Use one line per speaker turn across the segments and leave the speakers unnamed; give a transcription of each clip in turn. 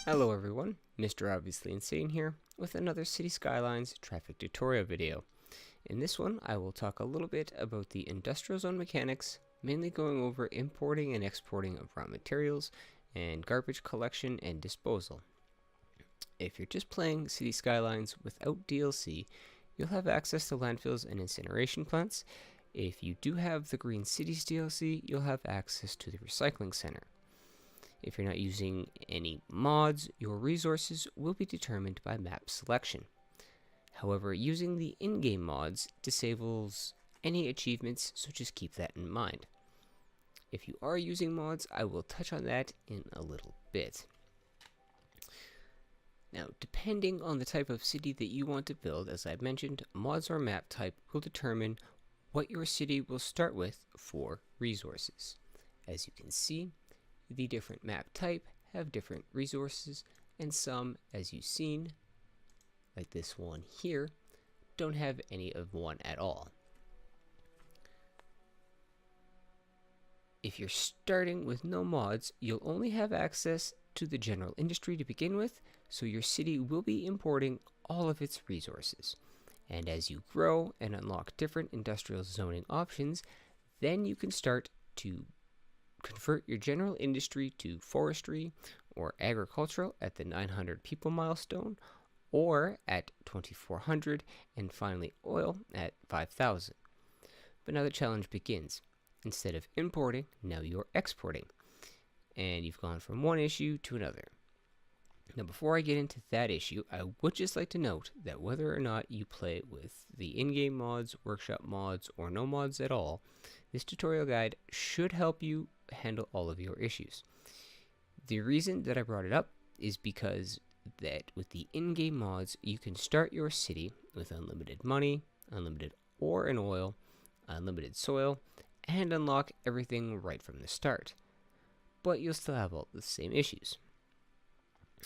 Hello everyone, Mr. Obviously Insane here with another City Skylines traffic tutorial video. In this one, I will talk a little bit about the industrial zone mechanics, mainly going over importing and exporting of raw materials and garbage collection and disposal. If you're just playing City Skylines without DLC, you'll have access to landfills and incineration plants. If you do have the Green Cities DLC, you'll have access to the recycling center. If you're not using any mods, your resources will be determined by map selection. However, using the in-game mods disables any achievements, so just keep that in mind. If you are using mods, I will touch on that in a little bit. Now, depending on the type of city that you want to build, as I mentioned, mods or map type will determine what your city will start with for resources. As you can see, the different map type have different resources, and some, as you've seen, like this one here, don't have any of one at all. If you're starting with no mods, you'll only have access to the general industry to begin with, so your city will be importing all of its resources. And as you grow and unlock different industrial zoning options, then you can start to convert your general industry to forestry or agricultural at the 900 people milestone, or at 2400, and finally oil at 5000. But now the challenge begins. Instead of importing, now you're exporting, and you've gone from one issue to another. Now before I get into that issue, I would just like to note that whether or not you play with the in-game mods, workshop mods, or no mods at all, this tutorial guide should help you handle all of your issues. The reason that I brought it up is because that with the in-game mods, you can start your city with unlimited money, unlimited ore and oil, unlimited soil, and unlock everything right from the start. But you'll still have all the same issues.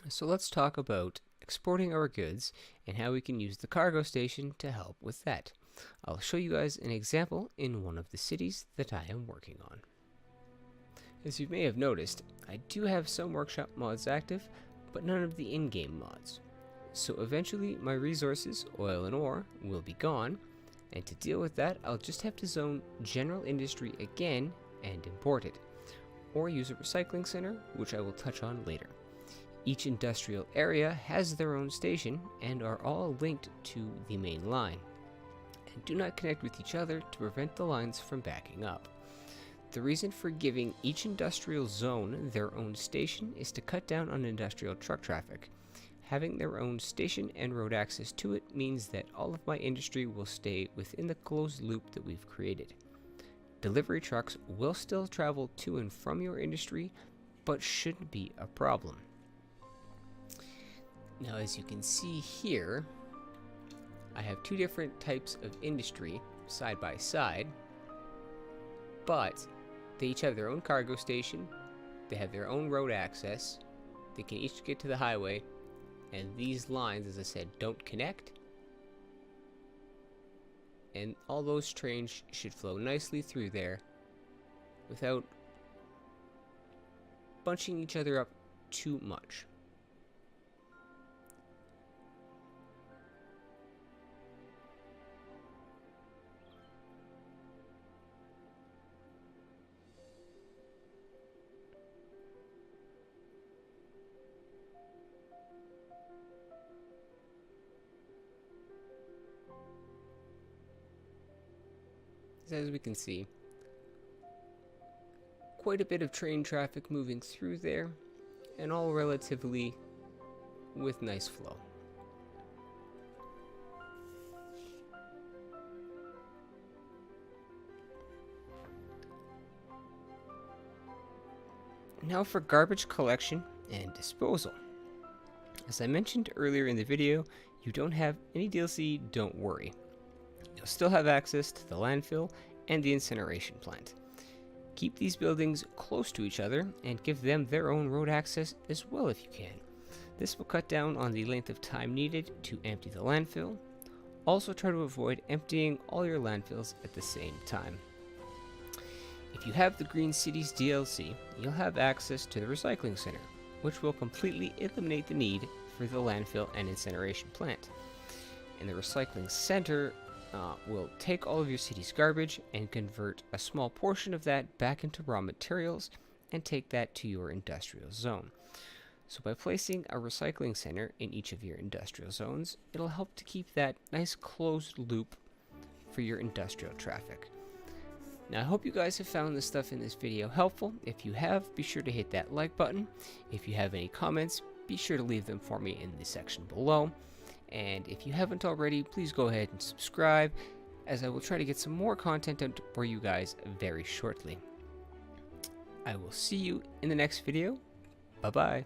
So let's talk about exporting our goods and how we can use the cargo station to help with that. I'll show you guys an example in one of the cities that I am working on. As you may have noticed, I do have some workshop mods active, but none of the in-game mods. So eventually my resources, oil and ore, will be gone, and to deal with that, I'll just have to zone general industry again and import it, or use a recycling center, which I will touch on later. Each industrial area has their own station and are all linked to the main line, and do not connect with each other to prevent the lines from backing up. The reason for giving each industrial zone their own station is to cut down on industrial truck traffic. Having their own station and road access to it means that all of my industry will stay within the closed loop that we've created. Delivery trucks will still travel to and from your industry, but shouldn't be a problem. Now, as you can see here, I have two different types of industry side by side, but they each have their own cargo station, they have their own road access, they can each get to the highway, and these lines, as I said, don't connect. And all those trains should flow nicely through there without bunching each other up too much. As we can see, quite a bit of train traffic moving through there, and all relatively with nice flow. Now for garbage collection and disposal. As I mentioned earlier in the video, you don't have any DLC, don't worry. You'll still have access to the landfill and the incineration plant. Keep these buildings close to each other and give them their own road access as well if you can. This will cut down on the length of time needed to empty the landfill. Also try to avoid emptying all your landfills at the same time. If you have the Green Cities DLC, you'll have access to the Recycling Center, which will completely eliminate the need for the landfill and incineration plant. And the Recycling Center will take all of your city's garbage and convert a small portion of that back into raw materials and take that to your industrial zone. So by placing a recycling center in each of your industrial zones, it'll help to keep that nice closed loop for your industrial traffic. Now I hope you guys have found the stuff in this video helpful. If you have, be sure to hit that like button. If you have any comments, be sure to leave them for me in the section below. And if you haven't already, please go ahead and subscribe, as I will try to get some more content out for you guys very shortly. I will see you in the next video. Bye-bye.